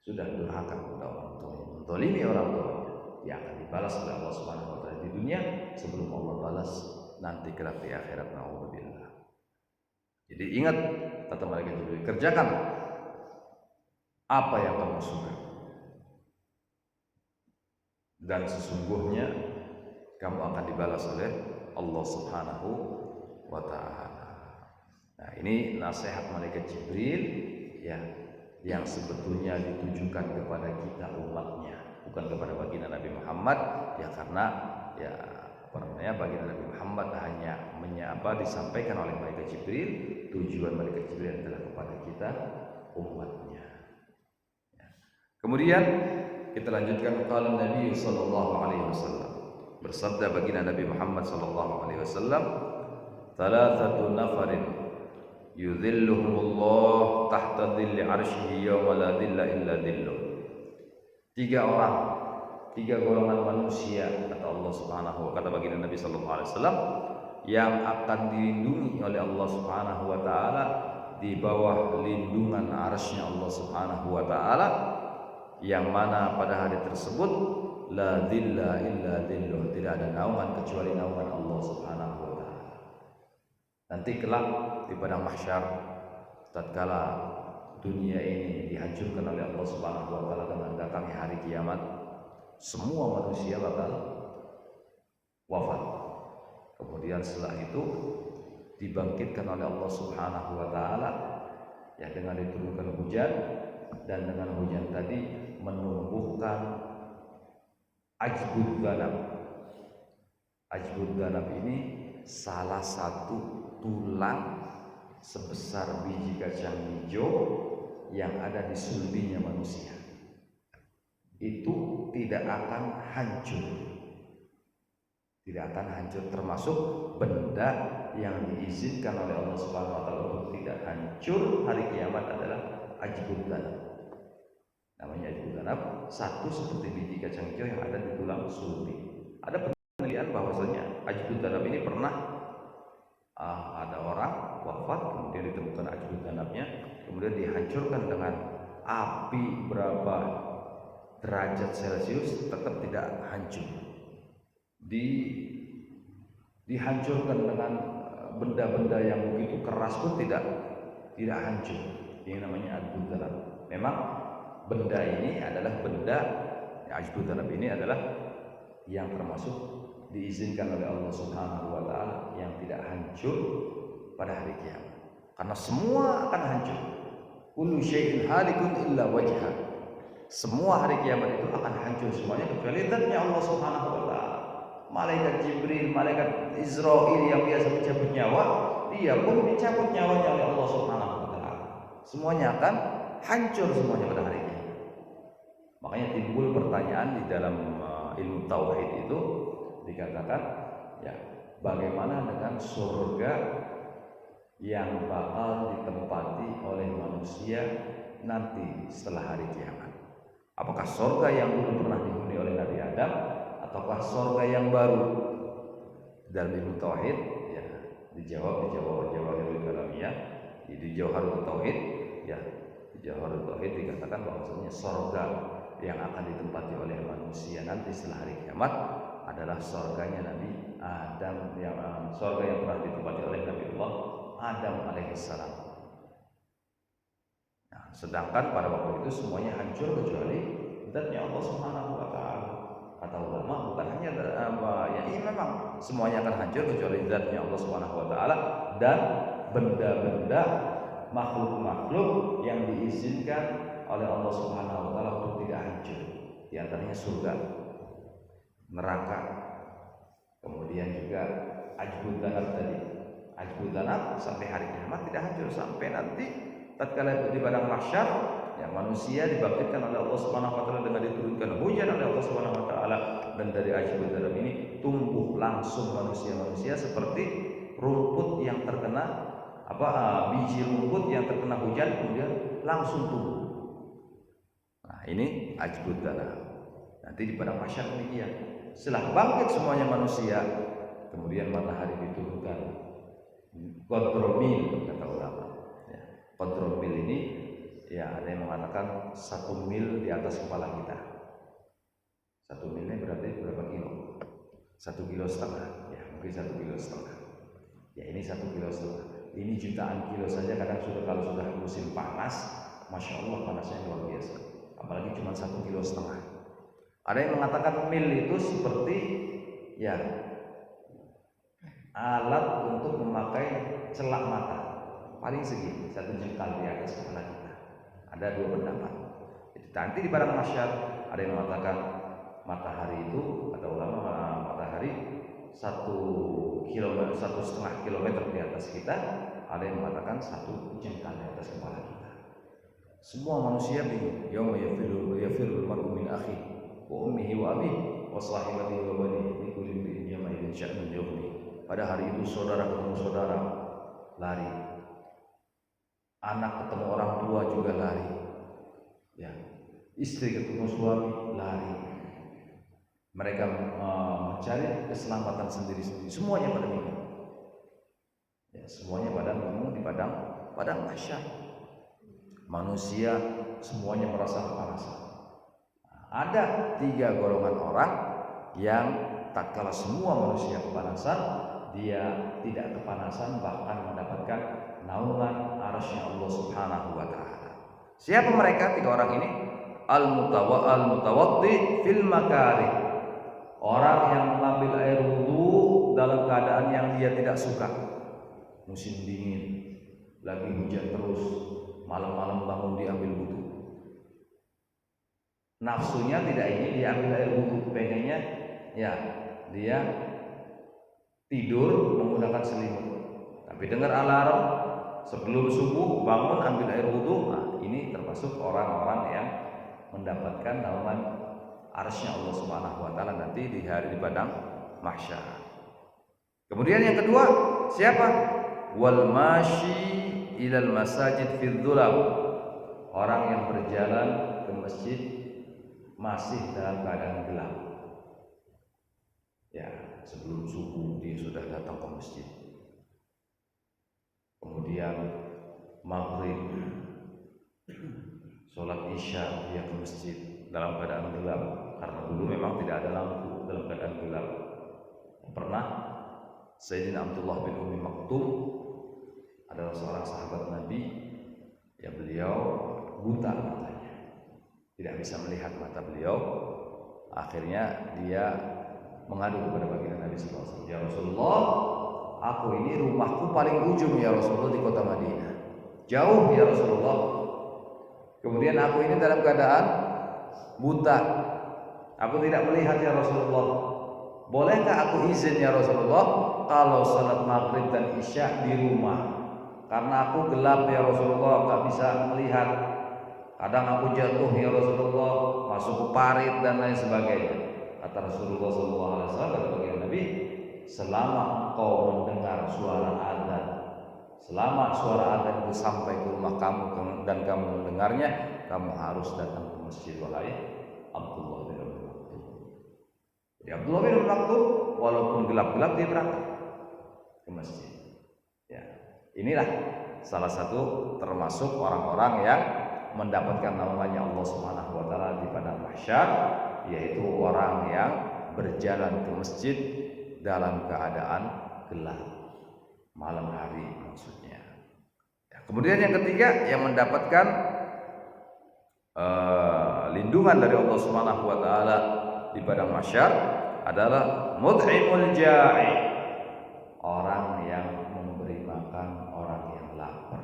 sudah durhaka kepada orang tuanya, menzalimi orang tuanya. Dia akan dibalas oleh Allah Subhanahu wa taala di dunia sebelum Allah balas nanti kelak di akhirat. Naudzubillah. Jadi ingat kata malaikat Jibril, kerjakan apa yang kamu suka, dan sesungguhnya kamu akan dibalas oleh Allah Subhanahu wa taala. Nah, ini nasihat malaikat Jibril ya, yang sebetulnya ditujukan kepada kita umatnya, bukan kepada baginda Nabi Muhammad ya, karena ya baginda Nabi Muhammad hanya disampaikan oleh malaikat Jibril. Tujuan malaikat Jibril adalah kepada kita umatnya ya. Kemudian kita lanjutkan, qala Nabi sallallahu alaihi wasallam, bersabda baginda Nabi Muhammad sallallahu alaihi wasallam, thalathatu nafarin yudhilluhumullah tahta dhilli arsyihi yawma la dhilla illa dhilluh. Tiga orang, tiga golongan manusia kata Allah Subhanahu wa taala, baginda Nabi sallallahu alaihi wasallam, yang akan dilindungi oleh Allah Subhanahu wa taala di bawah lindungan arsy-Nya Allah Subhanahu wa taala, yang mana pada hari tersebut la dhilla illa dhilluh, tidak ada naungan kecuali naungan Allah Subhanahu wa taala. Nanti kelak di padang mahsyar, tatkala dunia ini dihancurkan oleh Allah Subhanahu wa taala dengan datangnya hari kiamat, semua manusia bakal wafat. Kemudian setelah itu dibangkitkan oleh Allah Subhanahu wa taala ya, dengan diturunkan hujan, dan dengan hujan tadi menumbuhkan ajbud ganab. Ajbud ganab ini salah satu tulang sebesar biji kacang hijau yang ada di sulbinya manusia. Itu tidak akan hancur, tidak akan hancur, termasuk benda yang diizinkan oleh Allah Subhanahu wa taala untuk tidak hancur hari kiamat adalah ajbud ganab. Namanya ajbud ganab, satu seperti biji kacang hijau yang ada di tulang sulbi. Ada penelitian bahwasanya ajbud ganab ini pernah ada orang wafat, kemudian ditemukan ajbud ganabnya, kemudian dihancurkan dengan api berapa derajat Celcius tetap tidak hancur. Dihancurkan dengan benda-benda yang begitu keras pun tidak hancur. Ini namanya ajbud ganab. Memang benda ini adalah benda, ajbud ganab ini adalah yang termasuk diizinkan oleh Allah Subhanahu wa taala yang tidak hancur pada hari kiamat. Karena semua akan hancur. Kullu syai'in halikun illa wajha. Semua hari kiamat itu akan hancur semuanya kecuali zatnya Allah Subhanahu wa taala. Malaikat Jibril, malaikat Israil yang biasa mencabut nyawa, dia pun dicabut nyawanya oleh Allah Subhanahu wa taala. Semuanya akan hancur semuanya pada hari kiamat. Makanya timbul pertanyaan di dalam ilmu tauhid itu dikatakan, ya, bagaimana dengan surga yang bakal ditempati oleh manusia nanti setelah hari kiamat? Apakah surga yang belum pernah dihuni oleh Nabi Adam ataukah surga yang baru? Dalam ilmu tauhid, ya, dijawab Jawahirul Kalamiyah, di Jawharul Tauhid, ya, di Jawharul Tauhid dikatakan bahwasanya surga yang akan ditempati oleh manusia nanti setelah hari kiamat adalah surganya Nabi Adam, yang surga yang pernah ditempati oleh Nabiullah Adam alaihissalam. Nah, sedangkan pada waktu itu semuanya hancur kecuali zatnya Allah Subhanahu wa taala. Kata ulama, bukan hanya ya ini memang semuanya akan hancur kecuali zatnya Allah Subhanahu wa taala dan benda-benda makhluk-makhluk yang diizinkan oleh Allah Subhanahu wa taala untuk tidak hancur. Di antaranya surga, neraka, kemudian juga ajbud danab tadi. Ajbud danab sampai hari kiamat tidak hancur, sampai nanti tatkala di padang mahsyar, ya, manusia dibangkitkan oleh Allah Subhanahu wa taala dengan diturunkan hujan oleh Allah Subhanahu wa taala, dan dari ajbud danab ini tumbuh langsung manusia-manusia seperti rumput yang terkena biji rumput yang terkena hujan kemudian langsung tumbuh. Nah, ini ajbud danab. Nanti di padang mahsyar demikian. Setelah bangkit semuanya manusia, kemudian matahari diturunkan. Qadromil kata ulama. Ya, qadromil ini, ya, ada yang mengatakan 1 mil di atas kepala kita. 1 milnya berarti berapa kilo? 1,5 kilo. Ya, mungkin 1,5 kilo. Ya, ini 1,5 kilo. Ini jutaan kilo saja kadang kalau sudah musim panas, masya Allah panasnya luar biasa. Apalagi cuma 1,5 kilo. Ada yang mengatakan mil itu seperti, ya, alat untuk memakai celak mata, paling segini, 1 jengkal di atas kepala kita. Ada 2 pendapat. Jadi nanti di padang mahsyar ada yang mengatakan matahari itu, kata ulama, matahari 1,5 kilometer di atas kita. Ada yang mengatakan 1 jengkal di atas kepala kita. Semua manusia bingung. Yauma yafirul mar'u min akhihi wa ummihi wa abihi wa sahibatihi wa banihi likulli imri'in yawma idzin sya'nun yughnihi. Pada hari itu saudara ketemu saudara, lari. Anak ketemu orang tua juga lari. Ya, istri ketemu suami, lari. Mereka mencari keselamatan sendiri-sendiri. Semuanya pada bingung. Ya, semuanya pada bingung di padang mahsyar. Manusia semuanya merasa kepanasan. Ada 3 golongan orang yang tatkala semua manusia kepanasan, dia tidak kepanasan, bahkan mendapatkan naungan arsy-Nya Allah Subhanahu wa taala. Siapa mereka 3 orang ini? Al-mutawaddi fil makarih. Orang yang mengambil air wudu dalam keadaan yang dia tidak suka. Musim dingin, lagi hujan terus, malam-malam bangun diambil wudu. Nafsunya tidak ingin diambil air wudu, pengennya, ya, dia tidur menggunakan selimut. Tapi dengar alarm sebelum subuh bangun ambil air wudu. Nah, ini termasuk orang-orang yang mendapatkan naungan arsy-Nya Allah Subhanahu wa taala nanti di hari di padang mahsyar. Kemudian yang kedua, siapa? Wal masyi ilal masajid fil dhulam. Orang yang berjalan ke masjid masih dalam keadaan gelap. Ya, sebelum subuh dia sudah datang ke masjid. Kemudian maghrib, sholat isya dia ke masjid dalam keadaan gelap, karena dulu memang tidak ada lampu, dalam keadaan gelap. Pernah Sayyidina Abdullah bin Umi Maktum adalah seorang sahabat Nabi, ya, beliau buta matanya, tidak bisa melihat mata beliau. Akhirnya dia mengadu kepada baginda Nabi sallallahu alaihi wasallam, "Ya Rasulullah, aku ini rumahku paling ujung ya Rasulullah di kota Madinah. Jauh ya Rasulullah. Kemudian aku ini dalam keadaan buta. Aku tidak melihat ya Rasulullah. Bolehkah aku izin ya Rasulullah kalau salat maghrib dan isya di rumah? Karena aku gelap ya Rasulullah, tak bisa melihat. Kadang aku jatuh ya Rasulullah, masuk ke parit dan lain sebagainya." Kata Rasulullah SAW, kata baginda Nabi, selama engkau mendengar suara adzan, selama suara adzan itu sampai ke rumah kamu dan kamu mendengarnya, kamu harus datang ke masjid, wahai Abdullah bin Ummi Maktum. Jadi Abdullah bin Ummi Maktum walaupun gelap-gelap dia berangkat ke masjid. Ya, inilah salah satu termasuk orang-orang yang mendapatkan namanya Allah Subhanahu wa taala di padang mahsyar, yaitu orang yang berjalan ke masjid dalam keadaan gelap malam hari maksudnya. Ya, kemudian yang ketiga yang mendapatkan lindungan dari Allah Subhanahu wa taala di padang mahsyar adalah mut'imul ja'i, orang yang memberi makan orang yang lapar.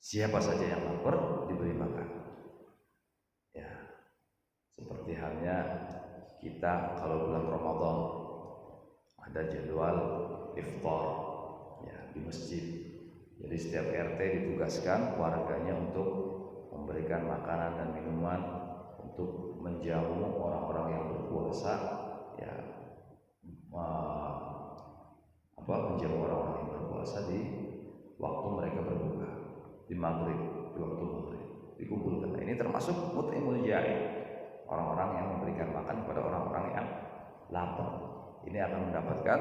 Siapa saja yang lapar diberi makan. Ya, seperti halnya kita kalau bulan Ramadan ada jadwal iftar ya di masjid. Jadi setiap RT ditugaskan warganya untuk memberikan makanan dan minuman untuk menjamu orang-orang yang berpuasa, ya menjamu orang-orang yang berpuasa di waktu mereka berbuka, di maghrib, di waktu maghrib dikumpulkan. Nah, ini termasuk mut'imul ja'i, orang-orang yang memberikan makan kepada orang-orang yang lapar. Ini akan mendapatkan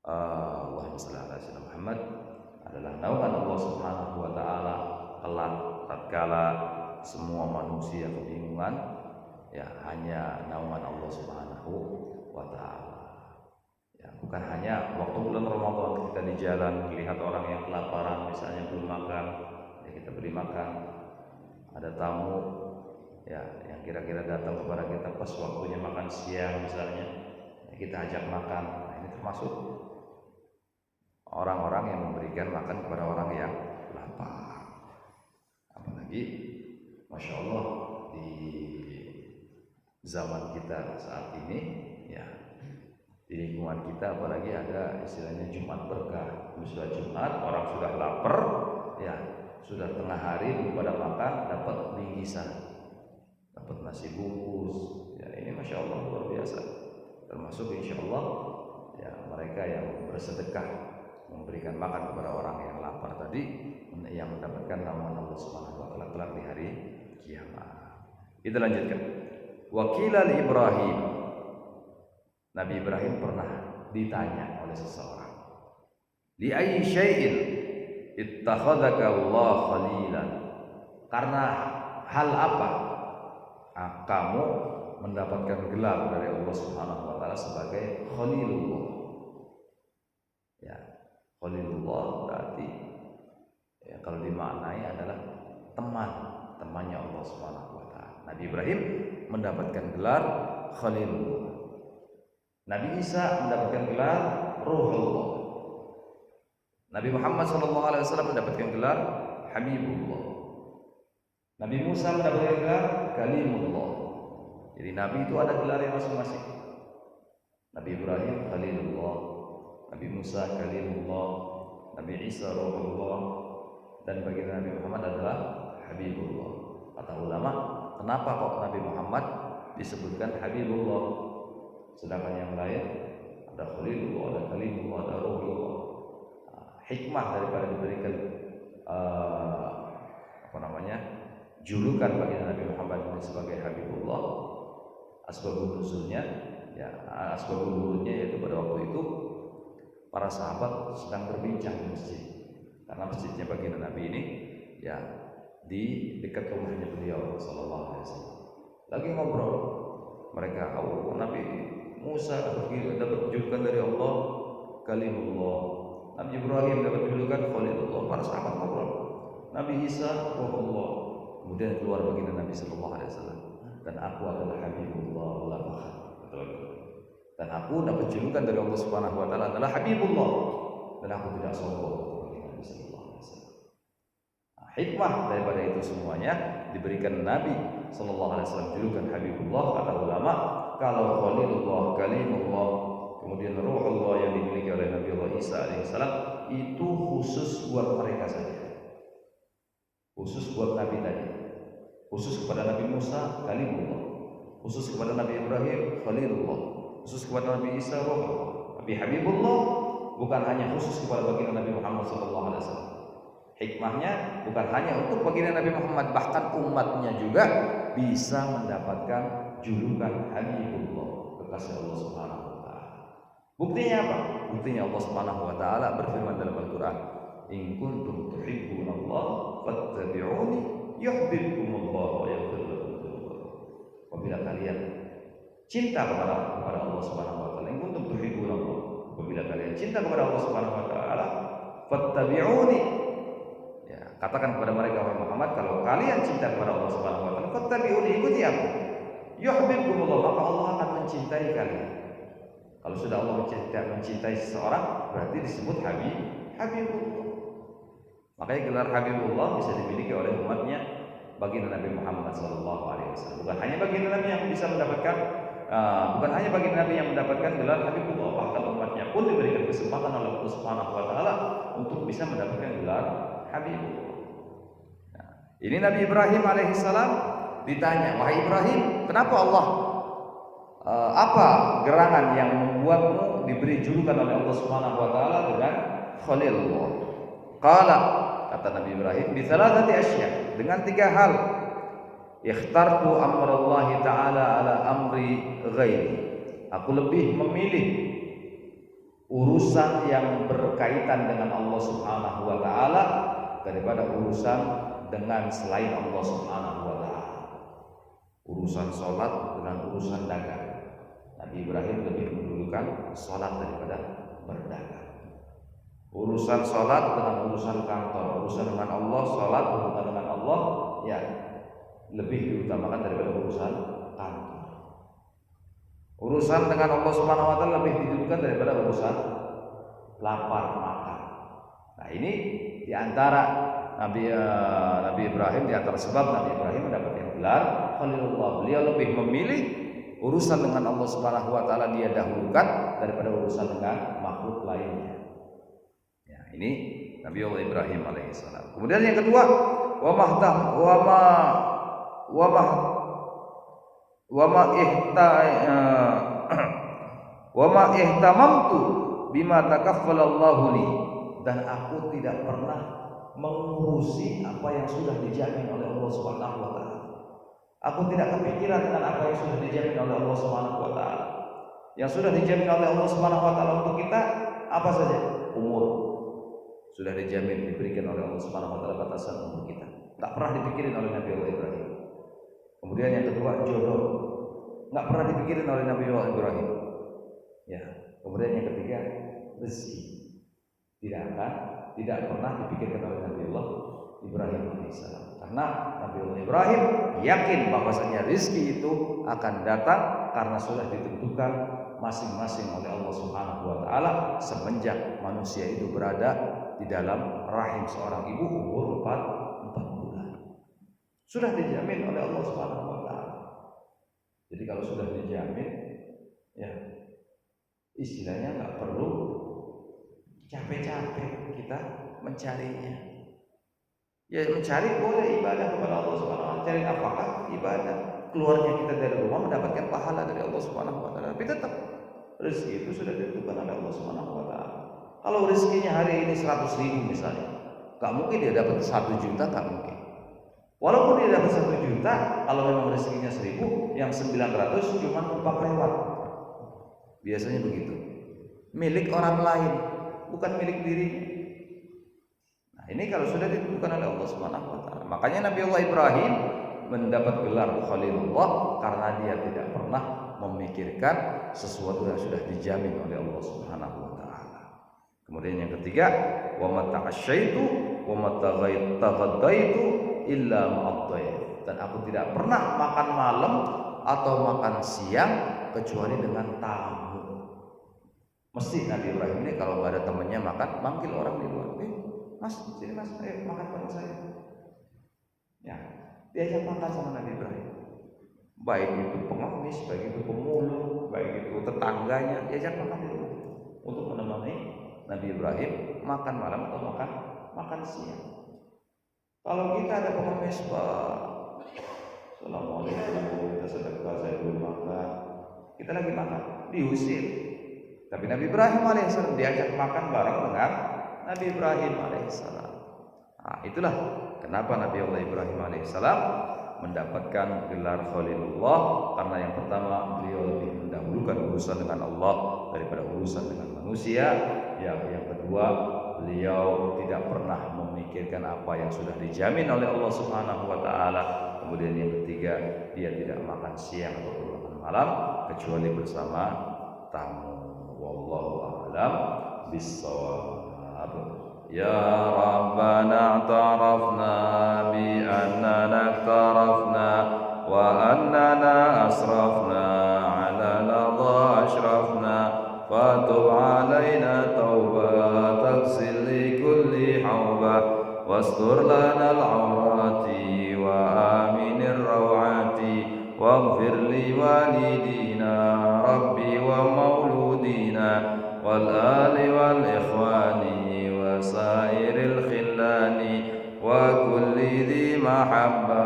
Allahumma shalli ala sayyidina Muhammad, adalah naungan Allah Subhanahu wa taala kelak tatkala semua manusia kebingungan, ya hanya naungan Allah Subhanahu wa taala. Ya, bukan hanya waktu bulan Ramadan kita di jalan melihat orang yang kelaparan misalnya belum makan, ya kita beri makan. Ada tamu ya yang kira-kira datang kepada kita pas waktunya makan siang misalnya, ya kita ajak makan. Nah, ini termasuk orang-orang yang memberikan makan kepada orang yang lapar. Apalagi Masya Allah di zaman kita saat ini, ya di lingkungan kita apalagi ada istilahnya Jumat berkah. Sudah Jumat, orang sudah lapar, ya sudah tengah hari belum pada makan, dapat bingkisan, dapat nasi bungkus. Ya ini Masya Allah luar biasa. Termasuk Insya Allah ya mereka yang bersedekah memberikan makan kepada orang yang lapar tadi, yang mendapatkan naungan Allah Subhanahu wa taala kelak di hari kiamat. Kita lanjutkan. Wakilan Ibrahim, Nabi Ibrahim pernah ditanya oleh seseorang, "Li ayyi syai'in ittakhadaka Allah khalilan?" Karena hal apa kamu mendapatkan gelar dari Allah Subhanahu wa taala sebagai Khalilullah? Ya, Khalilullah berarti ya kalau dimaknai adalah temannya Allah Subhanahu wa taala. Nabi Ibrahim mendapatkan gelar Khalilullah. Nabi Isa mendapatkan gelar Ruhullah. Nabi Muhammad SAW mendapatkan gelar Habibullah. Nabi Musa mendapatkan gelar Kalimullah. Jadi Nabi itu ada gelar yang masing-masing. Nabi Ibrahim Khalilullah, Nabi Musa Kalimullah, Nabi Isa Ruhullah, dan baginda Nabi Muhammad adalah Habibullah. Kata ulama, kenapa kok Nabi Muhammad disebutkan Habibullah, sedangkan yang lain ada Khalilullah, ada Kalimullah, ada Ruhullah? Hikmah daripada diberikan julukan baginda Nabi Muhammad ini sebagai Habibullah, asbabun nuzulnya, ya asbabun nuzulnya yaitu pada waktu itu para sahabat sedang berbincang di masjid, karena masjidnya baginda Nabi ini ya di dekat rumahnya beliau sallallahu alaihi wasallam. Lagi ngobrol mereka, Nabi Musa dapat julukan dari Allah Kalimullah, Nabi Ibrahim dapat julukan Khalilullah. Para sahabat ngobrol, Nabi Isa Ruhullah. Kemudian keluar baginda Nabi sallallahu alaihi wasallam, dan aku adalah Habibullah la fakhar. Betul. Dan aku dapat julukan dari Allah Subhanahu wa taala adalah Habibullah dan aku tidak sombong kepada Nabi sallallahu alaihi wasallam. Hikmah daripada itu semuanya diberikan Nabi sallallahu alaihi wasallam julukan Habibullah. Kata ulama, kalau Khalilullah, Kalimullah, kemudian Ruhullah yang dimiliki oleh Nabi Allah Isa alaihissalam itu khusus buat mereka saja, khusus buat Nabi tadi, khusus kepada Nabi Musa Kalimullah, khusus kepada Nabi Ibrahim Khalilullah, khusus kepada Nabi Isa Ruhullah. Nabi Habibullah bukan hanya khusus kepada baginda Nabi Muhammad sallallahu alaihi wasallam. Hikmahnya bukan hanya untuk baginda Nabi Muhammad, bahkan umatnya juga bisa mendapatkan julukan Habibullah, kekasih Allah Subhanahu wa taala. Buktinya apa? Buktinya Allah Subhanahu wa taala berfirman dalam Al-Qur'an, "In kuntum tuhibbunallah fattabi'uni yuhibbukumullah wa yaghfir lakum dzunubakum." Apabila kalian cinta kepada Allah Subhanahu wa taala, in kuntum tuhibbunallah, apabila kalian cinta kepada Allah Subhanahu wa taala, fattabi'uni, katakan kepada mereka wahai Muhammad, kalau kalian cinta kepada Allah Subhanahu wa taala, fattabi'uni, ikuti aku. Yuhibbukumullah, maka Allah akan mencintai kalian. Kalau sudah Allah mencintai seseorang, berarti disebut Habibullah. Makanya gelar Habibullah bisa dimiliki oleh umatnya baginda Nabi Muhammad sallallahu alaihi wasallam. Bukan hanya baginda Nabi yang bisa mendapatkan bukan hanya baginda Nabi yang mendapatkan gelar Habibullah, bahkan umatnya pun diberikan kesempatan oleh Allah Subhanahu wa taala untuk bisa mendapatkan gelar Habibullah. Ini Nabi Ibrahim alaihissalam ditanya, wahai Ibrahim, kenapa Allah apa gerangan yang membuatmu diberi julukan oleh Allah Subhanahu wa taala dengan Khalilullah? Qala, kata Nabi Ibrahim, bi thalathati asya, dengan 3 hal. Ikhtartu amrallahi taala ala amri ghairi. Aku lebih memilih urusan yang berkaitan dengan Allah Subhanahu wa taala daripada urusan dengan selain Allah Subhanahu wa taala. Urusan salat dengan urusan dagang. Nabi Ibrahim lebih mendulukan salat daripada berdagang. Urusan salat dengan urusan kantor, urusan dengan Allah, salat hubungan dengan Allah ya lebih diutamakan daripada urusan kantor. Urusan dengan Allah Subhanahu wa taala lebih didulukan daripada urusan lapar makan. Nah, ini di antara Nabi Ibrahim, di antara sebab Nabi Ibrahim mendapatkan gelar Khalilullah. Beliau lebih memilih urusan dengan Allah Subhanahu wa taala dia dahulukan daripada urusan dengan makhluk lainnya. Ya, ini Nabi Allah Ibrahim alaihissalam. Kemudian yang kedua, wa ma ihtamamtu bima takaffalallahu li, dan aku tidak pernah mengurusi apa yang sudah dijamin oleh Allah Subhanahu wa taala. Aku tidak kepikiran dengan apa yang sudah dijamin oleh Allah Subhanahu wa taala. Yang sudah dijamin oleh Allah Subhanahu wa taala untuk kita apa saja? Umur. Sudah dijamin diberikan oleh Allah Subhanahu wa taala batasan umur kita. Tak pernah dipikirin oleh Nabi Allah Ibrahim. Kemudian yang kedua, jodoh. Enggak pernah dipikirin oleh Nabi Allah Ibrahim. Ya. Kemudian yang ketiga, rezeki. Tidak pernah dipikirkan oleh Nabi Allah Ibrahim alaihissalam. Karena Nabi Allah Ibrahim yakin bahwasanya rezeki itu akan datang karena sudah ditentukan masing-masing oleh Allah Subhanahu wa taala semenjak manusia itu berada di dalam rahim seorang ibu umur 4 bulan. Sudah dijamin oleh Allah Subhanahu wa taala. Jadi kalau sudah dijamin, ya istilahnya nggak perlu capek-capek kita mencarinya. Ya mencari boleh, ibadah kepada Allah Subhanahu wa taala, cari nafkah ibadah. Keluarnya kita dari rumah mendapatkan pahala dari Allah Subhanahu wa taala. Tapi tetap rezeki itu sudah ditentukan oleh Allah Subhanahu wa taala. Kalau rezekinya hari ini 100.000 misalnya, enggak mungkin dia dapat 1 juta, enggak mungkin. Walaupun dia dapat 1 juta, kalau memang rezekinya 1.000, yang 900 cuma numpang lewat. Biasanya begitu. Milik orang lain, bukan milik dirinya. Nah, ini kalau sudah ditentukan oleh Allah Subhanahu wa taala. Makanya Nabi Allah Ibrahim mendapat gelar Khalilullah karena dia tidak pernah memikirkan sesuatu yang sudah dijamin oleh Allah Subhanahu wa taala. Kemudian yang ketiga, wa ma ta'asyaitu wa ma taghaddaitu illa ma'ad-dhaif. dan aku tidak pernah makan malam atau makan siang kecuali dengan tamu. Mesti Nabi Ibrahim ini kalau nggak ada temannya makan, manggil orang di luar. Mas, sini mas, ayo makan bareng saya. Ya, diajak makan sama Nabi Ibrahim. Baik itu pengemis, baik itu pemulung, baik itu tetangganya, diajak makan di rumah untuk menemani Nabi Ibrahim makan malam atau makan siang. Kalau kita ada pengemis, Pak, Assalamualaikum, kita sedekah, saya belum makan. Kita lagi makan, diusir. Tapi Nabi Ibrahim alaihissalam diajak makan bareng dengan Nabi Ibrahim alaihissalam. Nah, itulah kenapa Nabi Allah Ibrahim alaihissalam mendapatkan gelar Khalilullah, karena yang pertama beliau lebih mendahulukan urusan dengan Allah daripada urusan dengan manusia. Yang kedua, beliau tidak pernah memikirkan apa yang sudah dijamin oleh Allah Subhanahu wa taala. Kemudian yang ketiga, dia tidak makan siang atau makan malam kecuali bersama tamu. Wallahu a'lam bissawab. Ya Rabbana a'tarafna bi annana iktarafna wa annana asrafna ala ladha ashrafna fatub alaina tauba taghsil li kulli hawba wastur lana al-awrati wa aminir rawati waghfir li walidina rabbi wa mauludina wal ali wal ikhwani وسائر الخلان وكل ذي محبة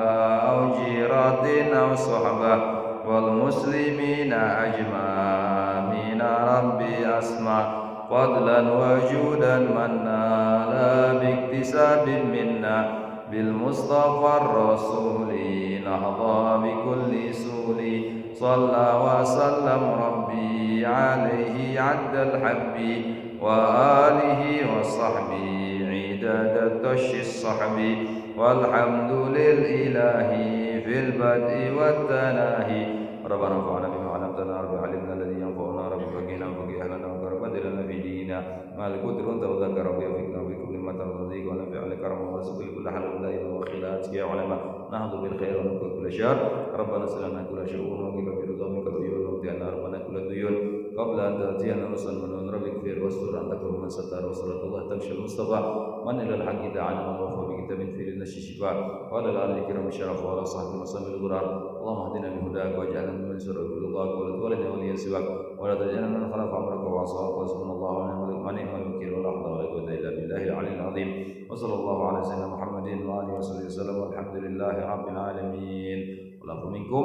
أو جيرة أو صحبة والمسلمين أجمعين ربي أسمع فضلا وجودا منا لا باكتساب منا بالمصطفى الرسول نهضى بكل سول صلى وسلم ربي عليه عد الحب وآله وصحبه عداد الدش الصحب والحمد للإله في البدء والتناهي ربنا انفعنا بما علمتنا رب علمنا الذي ينفعنا رب فقنا وفقه أهلنا وكرم لنا في ديننا مع القدر وانت وذكر ربي وفقنا بكل ما ترضيك ونفع لكرم ورزق لكل حل دائما وخلات يا علماء نهض بالخير ونكف كل شر ربنا سلمنا كل شؤون وقف برضا منك الديون وامتحنا ربنا كل الديون قبل أن تأتينا رسل من ربك فير واستر أن تكون من ستار وصلاة الله تمشي المصطفى من إلى الحق دعانا ووفى بكتاب في للنشي الشفاء وعلى الآل الكرام الشرف وعلى صحبه وسلم الغرار اللهم اهدنا بهداك واجعلنا من سر رضاك ولا تولنا وليا سواك ولا تجعلنا من خلف أمرك وعصاك وحسبنا الله ونعم الوكيل ولا حول ولا قوة إلا بالله العلي العظيم وصلى الله على سيدنا محمد وآله وصحبه وسلم والحمد لله رب العالمين والعفو منكم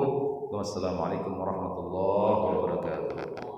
والسلام عليكم ورحمة الله وبركاته.